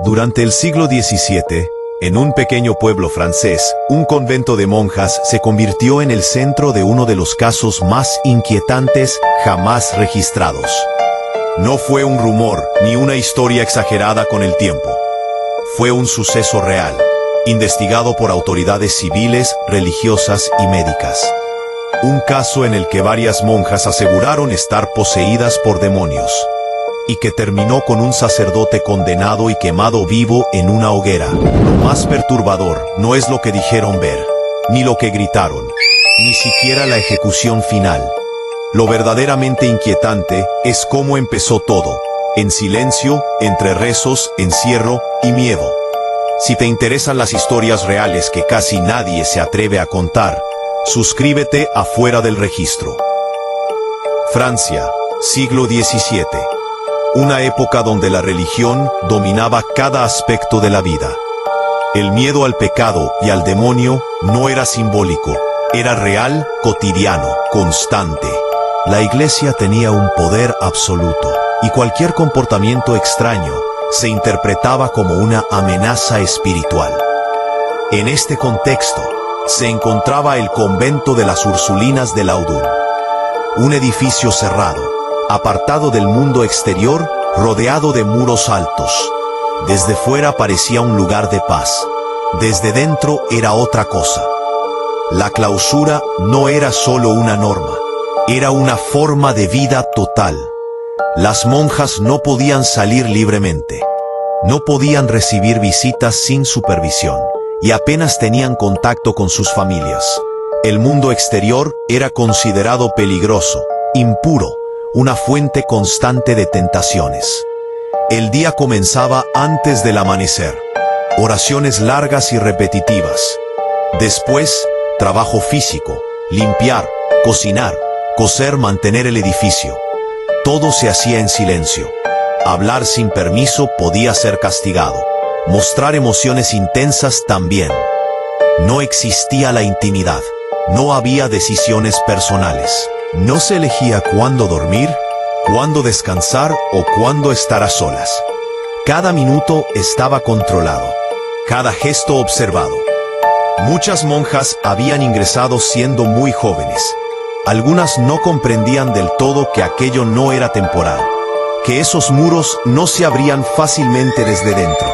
Durante el siglo XVII, en un pequeño pueblo francés, un convento de monjas se convirtió en el centro de uno de los casos más inquietantes jamás registrados. No fue un rumor ni una historia exagerada con el tiempo. Fue un suceso real, investigado por autoridades civiles, religiosas y médicas. Un caso en el que varias monjas aseguraron estar poseídas por demonios, y que terminó con un sacerdote condenado y quemado vivo en una hoguera. Lo más perturbador no es lo que dijeron ver, ni lo que gritaron, ni siquiera la ejecución final. Lo verdaderamente inquietante es cómo empezó todo, en silencio, entre rezos, encierro y miedo. Si te interesan las historias reales que casi nadie se atreve a contar, suscríbete a Fuera del Registro. Francia, siglo XVII. Una época donde la religión dominaba cada aspecto de la vida. El miedo al pecado y al demonio no era simbólico, era real, cotidiano, constante. La iglesia tenía un poder absoluto, y cualquier comportamiento extraño se interpretaba como una amenaza espiritual. En este contexto, se encontraba el convento de las Ursulinas de Laudun, un edificio cerrado, apartado del mundo exterior, rodeado de muros altos. Desde fuera parecía un lugar de paz. Desde dentro era otra cosa. La clausura no era solo una norma, era una forma de vida total. Las monjas no podían salir libremente. No podían recibir visitas sin supervisión, y apenas tenían contacto con sus familias. El mundo exterior era considerado peligroso, impuro, una fuente constante de tentaciones. El día comenzaba antes del amanecer. Oraciones largas y repetitivas. Después, trabajo físico, limpiar, cocinar, coser, mantener el edificio. Todo se hacía en silencio. Hablar sin permiso podía ser castigado. Mostrar emociones intensas también. No existía la intimidad. No había decisiones personales. No se elegía cuándo dormir, cuándo descansar o cuándo estar a solas. Cada minuto estaba controlado, cada gesto observado. Muchas monjas habían ingresado siendo muy jóvenes. Algunas no comprendían del todo que aquello no era temporal, que esos muros no se abrían fácilmente desde dentro.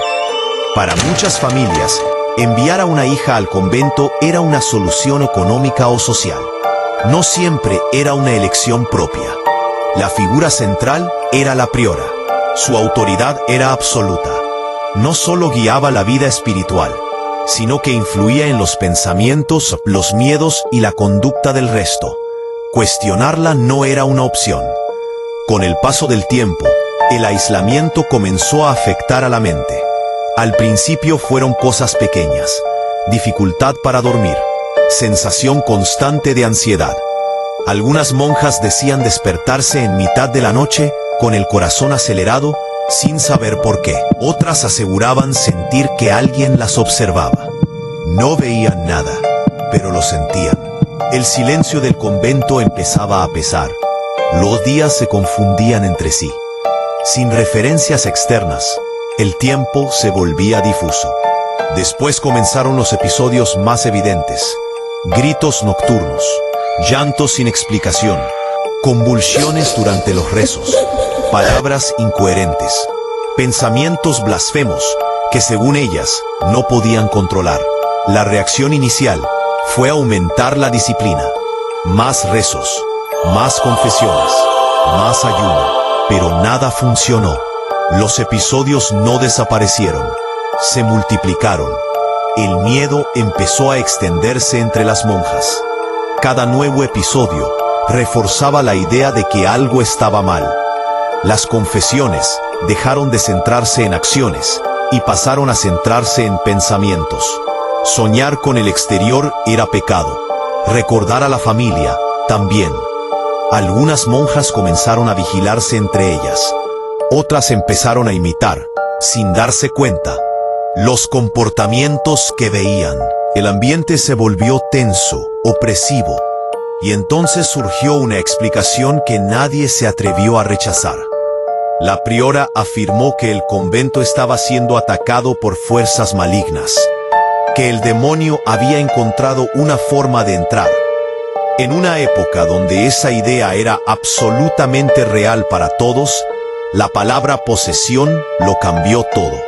Para muchas familias, enviar a una hija al convento era una solución económica o social. No siempre era una elección propia. La figura central era la priora. Su autoridad era absoluta. No solo guiaba la vida espiritual, sino que influía en los pensamientos, los miedos y la conducta del resto. Cuestionarla no era una opción. Con el paso del tiempo, el aislamiento comenzó a afectar a la mente. Al principio fueron cosas pequeñas: dificultad para dormir, sensación constante de ansiedad. Algunas monjas decían despertarse en mitad de la noche con el corazón acelerado, sin saber por qué. Otras aseguraban sentir que alguien las observaba. No veían nada, pero lo sentían. El silencio del convento empezaba a pesar. Los días se confundían entre sí. Sin referencias externas, el tiempo se volvía difuso. Después comenzaron los episodios más evidentes: gritos nocturnos, llantos sin explicación, convulsiones durante los rezos, palabras incoherentes, pensamientos blasfemos que según ellas no podían controlar. La reacción inicial fue aumentar la disciplina. Más rezos, más confesiones, más ayuno, pero nada funcionó. Los episodios no desaparecieron, se multiplicaron. El miedo empezó a extenderse entre las monjas. Cada nuevo episodio reforzaba la idea de que algo estaba mal. Las confesiones dejaron de centrarse en acciones y pasaron a centrarse en pensamientos. Soñar con el exterior era pecado. Recordar a la familia también. Algunas monjas comenzaron a vigilarse entre ellas. Otras empezaron a imitar, sin darse cuenta, los comportamientos que veían. El ambiente se volvió tenso, opresivo, y entonces surgió una explicación que nadie se atrevió a rechazar. La priora afirmó que el convento estaba siendo atacado por fuerzas malignas, que el demonio había encontrado una forma de entrar. En una época donde esa idea era absolutamente real para todos, la palabra posesión lo cambió todo.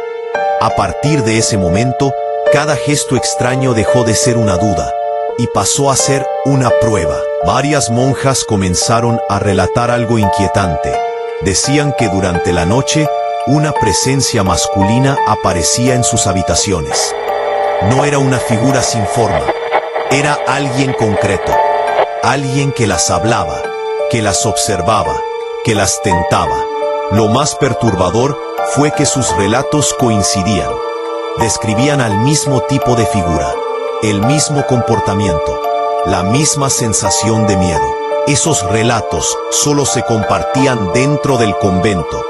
A partir de ese momento, cada gesto extraño dejó de ser una duda y pasó a ser una prueba. Varias monjas comenzaron a relatar algo inquietante. Decían que durante la noche, una presencia masculina aparecía en sus habitaciones. No era una figura sin forma, era alguien concreto, alguien que las hablaba, que las observaba, que las tentaba. Lo más perturbador fue que sus relatos coincidían. Describían al mismo tipo de figura, el mismo comportamiento, la misma sensación de miedo. Esos relatos solo se compartían dentro del convento,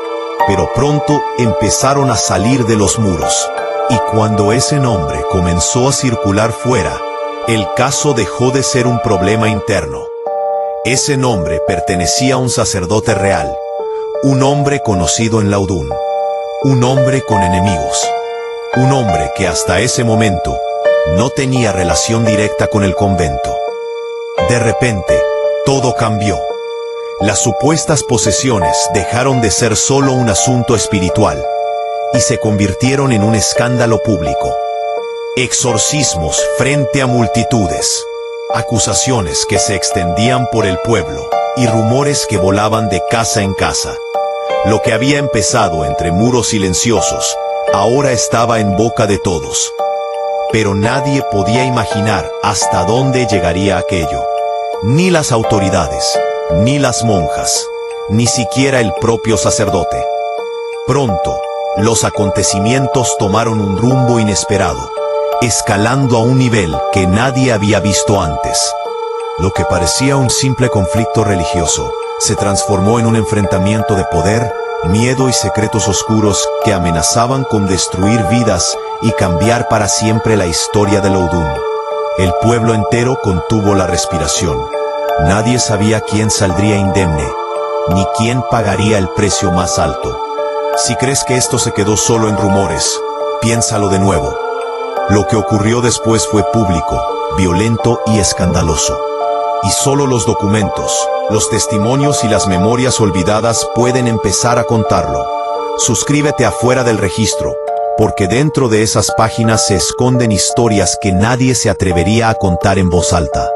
pero pronto empezaron a salir de los muros. Y cuando ese nombre comenzó a circular fuera, el caso dejó de ser un problema interno. Ese nombre pertenecía a un sacerdote real, un hombre conocido en Laudun, un hombre con enemigos, un hombre que hasta ese momento no tenía relación directa con el convento. De repente, todo cambió. Las supuestas posesiones dejaron de ser solo un asunto espiritual y se convirtieron en un escándalo público. Exorcismos frente a multitudes, acusaciones que se extendían por el pueblo y rumores que volaban de casa en casa. Lo que había empezado entre muros silenciosos, ahora estaba en boca de todos. Pero nadie podía imaginar hasta dónde llegaría aquello. Ni las autoridades, ni las monjas, ni siquiera el propio sacerdote. Pronto, los acontecimientos tomaron un rumbo inesperado, escalando a un nivel que nadie había visto antes. Lo que parecía un simple conflicto religioso se transformó en un enfrentamiento de poder, miedo y secretos oscuros que amenazaban con destruir vidas y cambiar para siempre la historia de Laudun. El pueblo entero contuvo la respiración. Nadie sabía quién saldría indemne, ni quién pagaría el precio más alto. Si crees que esto se quedó solo en rumores, piénsalo de nuevo. Lo que ocurrió después fue público, violento y escandaloso. Y solo los documentos, los testimonios y las memorias olvidadas pueden empezar a contarlo. Suscríbete a Fuera del Registro, porque dentro de esas páginas se esconden historias que nadie se atrevería a contar en voz alta.